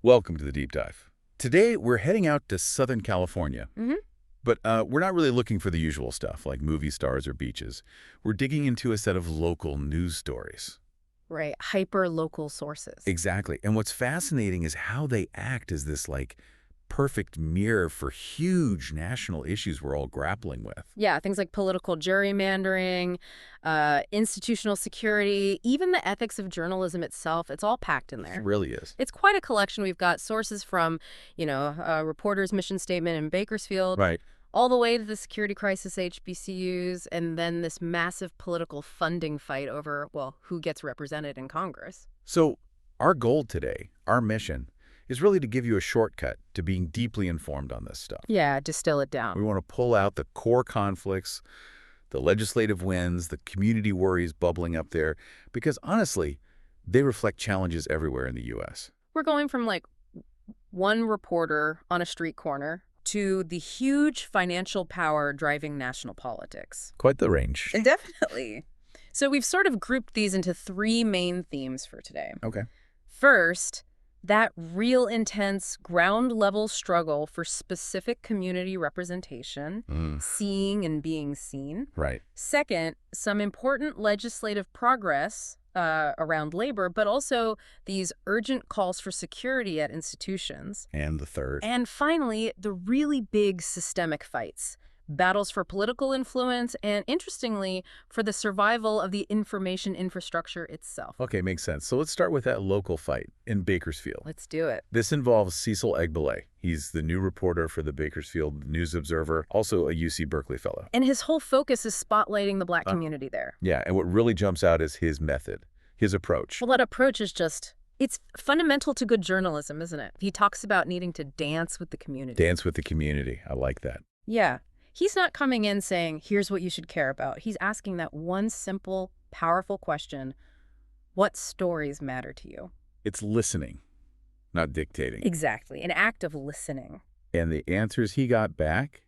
Welcome to the Deep Dive. Today, we're heading out to Southern California. Hmm. But we're not really looking for the usual stuff, like movie stars or beaches. We're digging into a set of local news stories. Right. Hyper-local sources. Exactly. And what's fascinating is how they act as this, perfect mirror for huge national issues we're all grappling with. Yeah, things like political gerrymandering, institutional security, even the ethics of journalism itself, it's all packed in It there. really is. It's quite a collection. We've got sources from, a reporter's mission statement in Bakersfield, Right. all the way to the security crisis HBCUs, and then this massive political funding fight over, well, who gets represented in Congress. So our goal today, our mission, is really to give you a shortcut to being deeply informed on this stuff. Yeah, distill it We down. want to pull out the core conflicts, the legislative wins, the community worries bubbling up there, because honestly, they reflect challenges everywhere in the U.S. We're going from one reporter on a street corner to the huge financial power driving national politics. Quite the range. Definitely. So we've sort of grouped these into three main themes for today. Okay. First, that real intense ground level struggle for specific community representation, seeing and being seen. Right. Second, some important legislative progress around labor, but also these urgent calls for security at institutions. And the third. And finally, the really big systemic fights, battles for political influence, and interestingly, for the survival of the information infrastructure itself. Okay, makes sense. So let's start with that local fight in Bakersfield. Let's do it. This involves Cecil Egbele. He's the new reporter for the Bakersfield News Observer, also a UC Berkeley fellow. And his whole focus is spotlighting the Black community there. Yeah, and what really jumps out is his method, his approach. Well, that approach is it's fundamental to good journalism, isn't it? He talks about needing to dance with the community. Dance with the community. I like that. Yeah. He's not coming in saying, here's what you should care about. He's asking that one simple, powerful question: what stories matter to you? It's listening, not dictating. Exactly. An act of listening. And the answers he got back,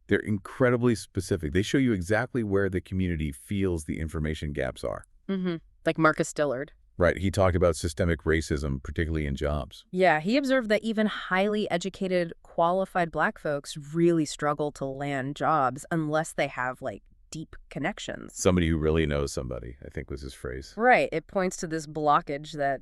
they're incredibly specific. They show you exactly where the community feels the information gaps are. Mm-hmm. Like Marcus Dillard. Right. He talked about systemic racism, particularly in jobs. Yeah, he observed that even highly educated, qualified Black folks really struggle to land jobs unless they have, deep connections. Somebody who really knows somebody, I think was his phrase. Right. It points to this blockage that,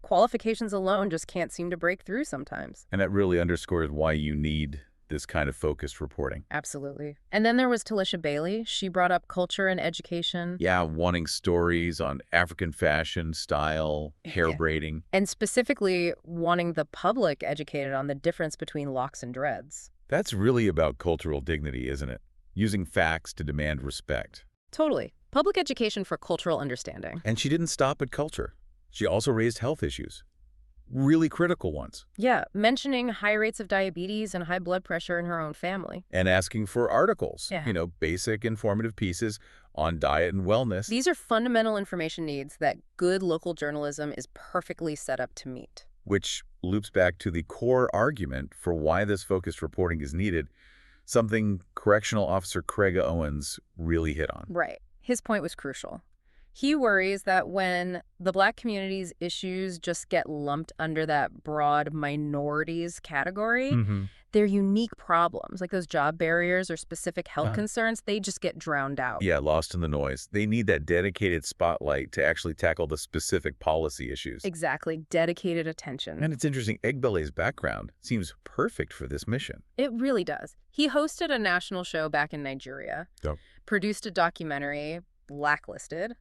qualifications alone just can't seem to break through sometimes. And that really underscores why you need this kind of focused reporting. Absolutely. And then there was Talisha Bailey. She brought up culture and education. Yeah, wanting stories on African fashion, style, hair Yeah. braiding. And specifically wanting the public educated on the difference between locks and dreads. That's really about cultural dignity, isn't it? Using facts to demand respect. Totally. Public education for cultural understanding. And she didn't stop at culture. She also raised health issues. Really critical ones. Yeah, mentioning high rates of diabetes and high blood pressure in her own family. And asking for articles, Yeah. Basic informative pieces on diet and wellness. These are fundamental information needs that good local journalism is perfectly set up to meet. Which loops back to the core argument for why this focused reporting is needed, something Correctional Officer Craig Owens really hit on. Right. His point was crucial. He worries that when the Black community's issues just get lumped under that broad minorities category, their unique problems, like those job barriers or specific health concerns, they just get drowned out. Yeah, lost in the noise. They need that dedicated spotlight to actually tackle the specific policy issues. Exactly. Dedicated attention. And it's interesting, Egbele's background seems perfect for this mission. It really does. He hosted a national show back in Nigeria, Yep. produced a documentary, Blacklisted,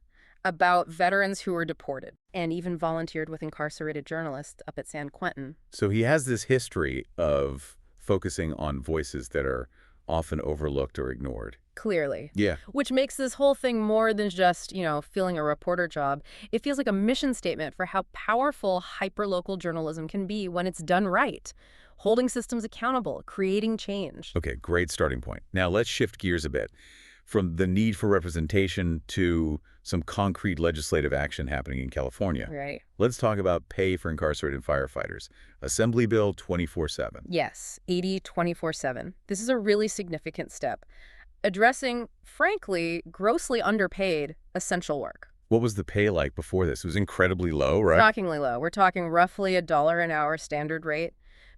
about veterans who were deported, and even volunteered with incarcerated journalists up at San Quentin. So he has this history of focusing on voices that are often overlooked or ignored. Clearly. Yeah. Which makes this whole thing more than just, feeling a reporter job. It feels like a mission statement for how powerful hyperlocal journalism can be when it's done right. Holding systems accountable, creating change. Okay, great starting point. Now let's shift gears a bit from the need for representation to some concrete legislative action happening in California. Right. Let's talk about pay for incarcerated firefighters. Assembly Bill 24/7. Yes, 80 24/7. This is a really significant step, addressing, frankly, grossly underpaid essential work. What was the pay like before this? It was incredibly low, right? Shockingly low. We're talking roughly $1 an hour standard rate.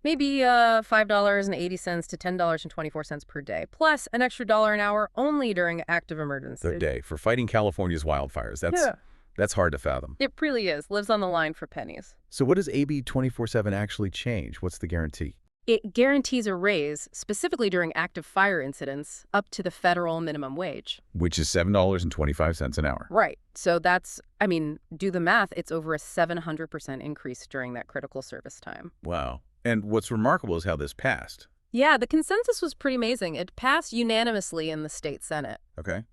Maybe $5.80 to $10.24 per day, plus an extra dollar an hour only during active emergency. Per day for fighting California's wildfires. Yeah. That's hard to fathom. It really is. Lives on the line for pennies. So what does AB 24/7 actually change? What's the guarantee? It guarantees a raise, specifically during active fire incidents, up to the federal minimum wage. Which is $7.25 an hour. Right. So that's, do the math, it's over a 700% increase during that critical service time. Wow. And what's remarkable is how this passed. Yeah, the consensus was pretty amazing. It passed unanimously in the state Senate. Okay.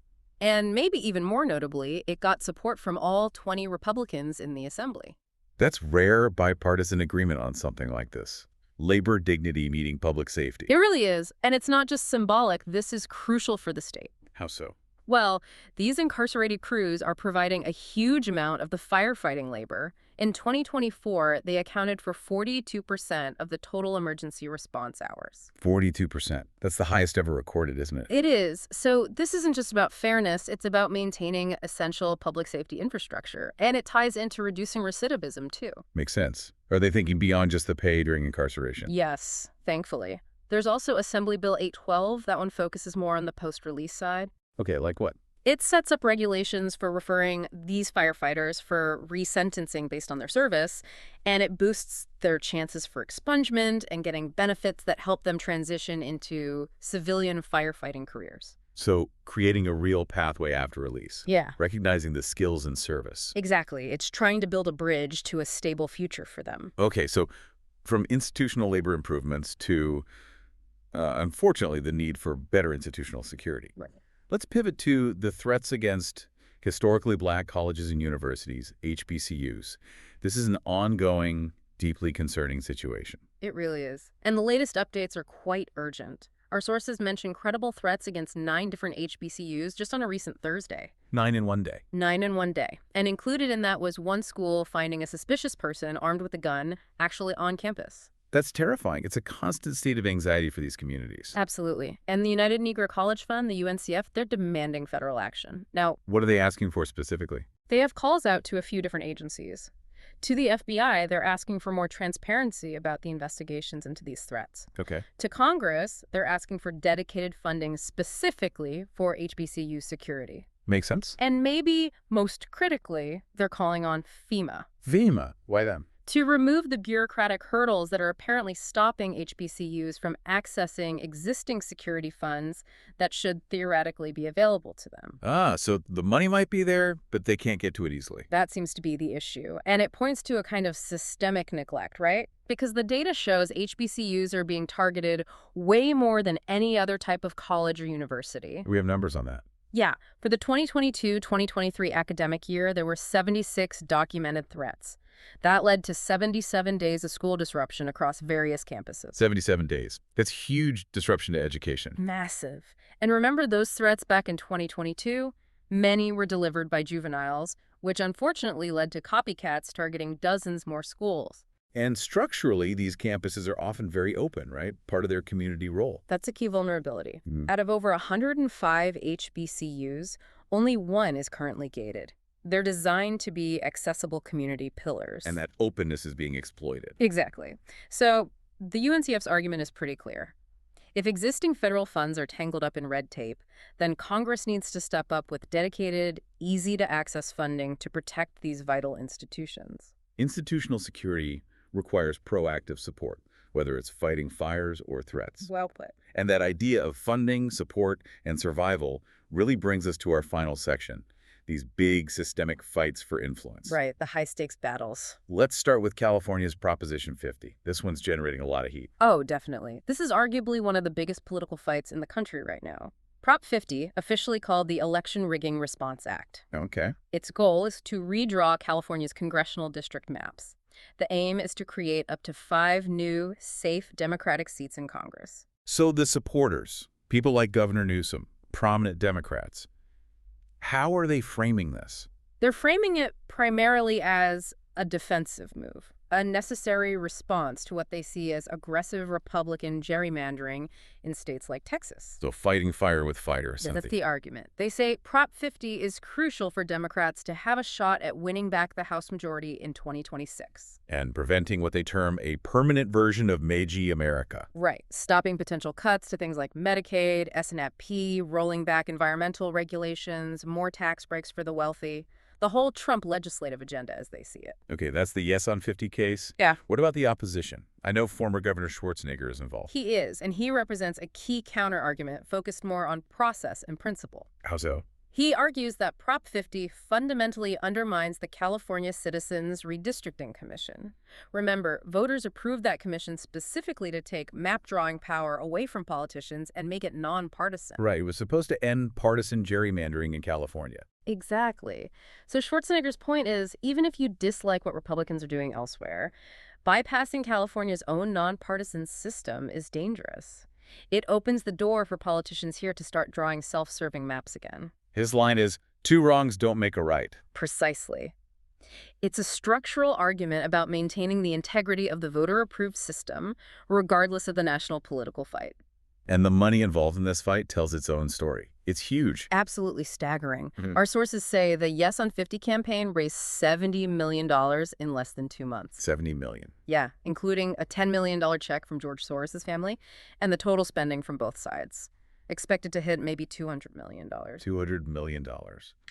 And maybe even more notably, it got support from all 20 Republicans in the Assembly. That's rare bipartisan agreement on something like this. Labor dignity meeting public safety. It really is. And it's not just symbolic. This is crucial for the state. How so? Well, these incarcerated crews are providing a huge amount of the firefighting labor. In 2024, they accounted for 42% of the total emergency response hours. 42%. That's the highest ever recorded, isn't it? It is. So this isn't just about fairness. It's about maintaining essential public safety infrastructure. And it ties into reducing recidivism, too. Makes sense. Are they thinking beyond just the pay during incarceration? Yes, thankfully. There's also Assembly Bill 812. That one focuses more on the post-release side. Okay, like what? It sets up regulations for referring these firefighters for resentencing based on their service, and it boosts their chances for expungement and getting benefits that help them transition into civilian firefighting careers. So creating a real pathway after release. Yeah. Recognizing the skills in service. Exactly. It's trying to build a bridge to a stable future for them. Okay, so from institutional labor improvements to, unfortunately, the need for better institutional security. Right. Let's pivot to the threats against historically black colleges and universities, HBCUs. This is an ongoing, deeply concerning situation. It really is. And the latest updates are quite urgent. Our sources mention credible threats against 9 different HBCUs just on a recent Thursday. 9 in one day. 9 in one day. And included in that was one school finding a suspicious person armed with a gun actually on campus. That's terrifying. It's a constant state of anxiety for these communities. Absolutely. And the United Negro College Fund, the UNCF, they're demanding federal action. Now, What are they asking for specifically? they have calls out to a few different agencies. To the FBI, they're asking for more transparency about the investigations into these threats. Okay. To Congress, they're asking for dedicated funding specifically for HBCU security. Makes sense? And maybe most critically, they're calling on FEMA FEMA. Why them? to remove the bureaucratic hurdles that are apparently stopping HBCUs from accessing existing security funds that should theoretically be available to them. Ah, so the money might be there, but they can't get to it easily. That seems to be the issue. And it points to a kind of systemic neglect, right? Because the data shows HBCUs are being targeted way more than any other type of college or university. We have numbers on that. Yeah, for the 2022-2023 academic year, there were 76 documented threats. That led to 77 days of school disruption across various campuses. 77 days. That's huge disruption to education. Massive. And remember those threats back in 2022? Many were delivered by juveniles, which unfortunately led to copycats targeting dozens more schools. And structurally, these campuses are often very open, right? Part of their community role. That's a key vulnerability. Mm. Out of over 105 HBCUs, only one is currently gated. They're designed to be accessible community pillars. And that openness is being exploited. Exactly. So the UNCF's argument is pretty clear. If existing federal funds are tangled up in red tape, then Congress needs to step up with dedicated, easy-to-access funding to protect these vital institutions. Institutional security requires proactive support, whether it's fighting fires or threats. Well put. And that idea of funding, support, and survival really brings us to our final section, these big systemic fights for influence. Right, the high-stakes battles. Let's start with California's Proposition 50. This one's generating a lot of heat. Oh, definitely. This is arguably one of the biggest political fights in the country right now. Prop 50, officially called the Election Rigging Response Act. Okay. Its goal is to redraw California's congressional district maps. The aim is to create up to 5 new, safe Democratic seats in Congress. So the supporters, people like Governor Newsom, prominent Democrats, how are they framing this? They're framing it primarily as a defensive move. a necessary response to what they see as aggressive Republican gerrymandering in states like Texas. So fighting fire with fire or something. That's the argument. They say Prop 50 is crucial for Democrats to have a shot at winning back the House majority in 2026. And preventing what they term a permanent version of Meiji America. Right. Stopping potential cuts to things like Medicaid, SNAP, rolling back environmental regulations, more tax breaks for the wealthy. The whole Trump legislative agenda as they see it. Okay, that's the yes on 50 case. Yeah. What about the opposition? I know former Governor Schwarzenegger is involved. He is, and he represents a key counter-argument focused more on process and principle. How so? He argues that Prop 50 fundamentally undermines the California Citizens Redistricting Commission. Remember, voters approved that commission specifically to take map drawing power away from politicians and make it nonpartisan. Right, it was supposed to end partisan gerrymandering in California. Exactly. So Schwarzenegger's point is, even if you dislike what Republicans are doing elsewhere, bypassing California's own nonpartisan system is dangerous. It opens the door for politicians here to start drawing self-serving maps again. His line is, 2 wrongs don't make a right. Precisely. It's a structural argument about maintaining the integrity of the voter-approved system, regardless of the national political fight. And the money involved in this fight tells its own story. It's huge. Absolutely staggering. Our sources say the Yes on 50 campaign raised $70 million in less than 2 months. 70 million. Yeah, including a $10 million check from George Soros' family and the total spending from both sides. Expected to hit maybe $200 million. $200 million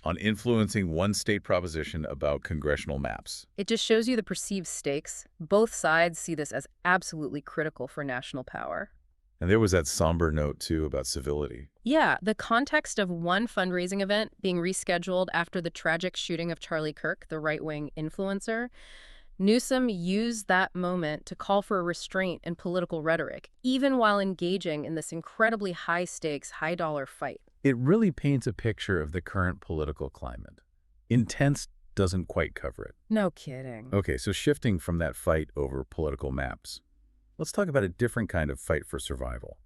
on influencing one state proposition about congressional maps. It just shows you the perceived stakes. Both sides see this as absolutely critical for national power. And there was that somber note, too, about civility. Yeah, the context of one fundraising event being rescheduled after the tragic shooting of Charlie Kirk, the right-wing influencer. Newsom used that moment to call for a restraint in political rhetoric, even while engaging in this incredibly high-stakes, high-dollar fight. It really paints a picture of the current political climate. Intense doesn't quite cover it. No kidding. Okay, so shifting from that fight over political maps, let's talk about a different kind of fight for survival.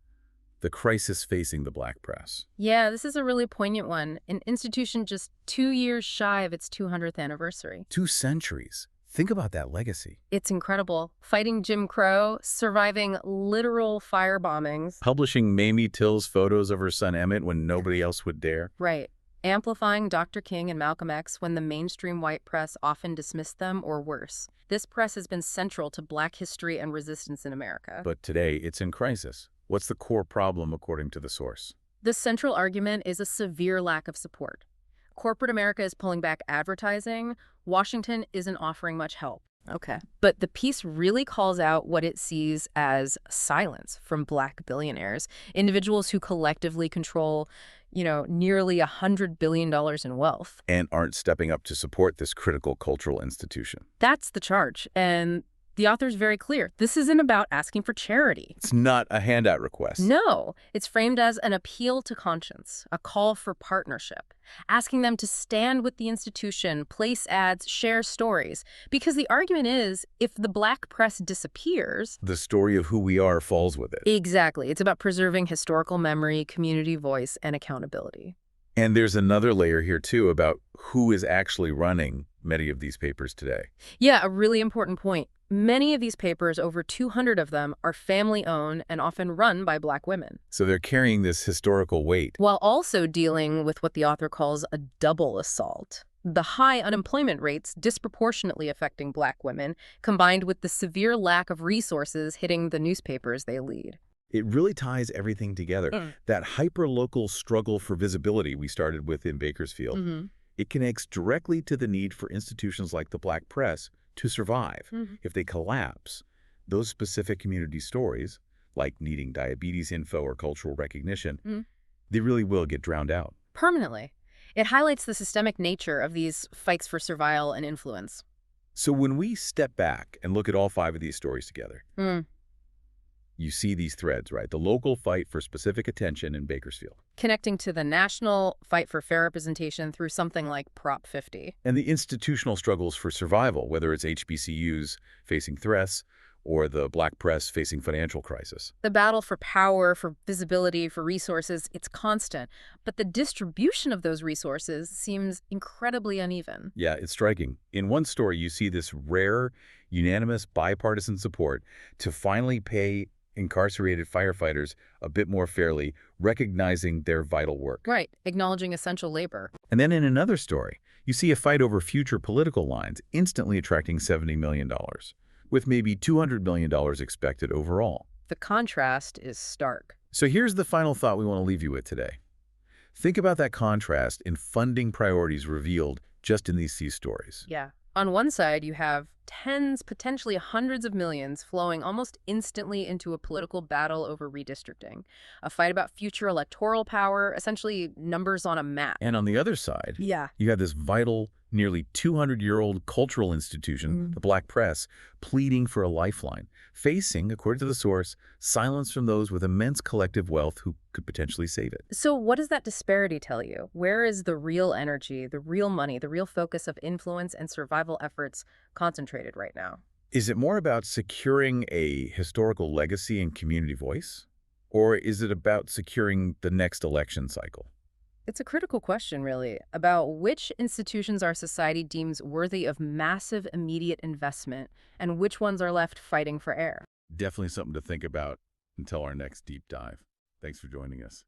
The crisis facing the black press. Yeah, this is a really poignant one. An institution just 2 years shy of its 200th anniversary. 2 centuries. Think about that legacy. It's incredible. Fighting Jim Crow, surviving literal fire bombings. Publishing Mamie Till's photos of her son Emmett when nobody else would dare. Right. Amplifying Dr. King and Malcolm X when the mainstream white press often dismissed them or worse. This press has been central to black history and resistance in America. But today, it's in crisis. What's the core problem according to the source? The central argument is a severe lack of support. Corporate America is pulling back advertising. Washington isn't offering much help. Okay. But the piece really calls out what it sees as silence from black billionaires, individuals who collectively control, nearly $100 billion in wealth. And aren't stepping up to support this critical cultural institution. That's the charge. And the author's very clear. This isn't about asking for charity. It's not a handout request. No, it's framed as an appeal to conscience, a call for partnership, asking them to stand with the institution, place ads, share stories. Because the argument is, if the black press disappears... the story of who we are falls with it. Exactly. It's about preserving historical memory, community voice, and accountability. And there's another layer here, too, about who is actually running many of these papers today. Yeah, a really important point. Many of these papers, over 200 of them, are family-owned and often run by black women. So they're carrying this historical weight. While also dealing with what the author calls a double assault. The high unemployment rates disproportionately affecting black women, combined with the severe lack of resources hitting the newspapers they lead. It really ties everything together. That hyper-local struggle for visibility we started with in Bakersfield, it connects directly to the need for institutions like the black press to survive. If they collapse, those specific community stories, like needing diabetes info or cultural recognition, they really will get drowned out. Permanently. It highlights the systemic nature of these fights for survival and influence. So when we step back and look at all 5 of these stories together, you see these threads, right? The local fight for specific attention in Bakersfield. Connecting to the national fight for fair representation through something like Prop 50. And the institutional struggles for survival, whether it's HBCUs facing threats or the black press facing financial crisis. The battle for power, for visibility, for resources, it's constant. But the distribution of those resources seems incredibly uneven. Yeah, it's striking. In one story, you see this rare, unanimous bipartisan support to finally pay incarcerated firefighters a bit more fairly, recognizing their vital work. Right, acknowledging essential labor. And then in another story, you see a fight over future political lines instantly attracting $70 million, with maybe $200 million expected overall. The contrast is stark. So here's the final thought we want to leave you with today. Think about that contrast in funding priorities revealed just in these stories. Yeah. On one side, you have tens, potentially hundreds of millions flowing almost instantly into a political battle over redistricting, a fight about future electoral power, essentially numbers on a map. And on the other side, Yeah. you have this vital, nearly 200-year-old cultural institution, the black press, pleading for a lifeline, facing, according to the source, silence from those with immense collective wealth who could potentially save it. So what does that disparity tell you? Where is the real energy, the real money, the real focus of influence and survival efforts concentrated right now? Is it more about securing a historical legacy and community voice? Or is it about securing the next election cycle? It's a critical question, really, about which institutions our society deems worthy of massive immediate investment and which ones are left fighting for air. Definitely something to think about until our next deep dive. Thanks for joining us.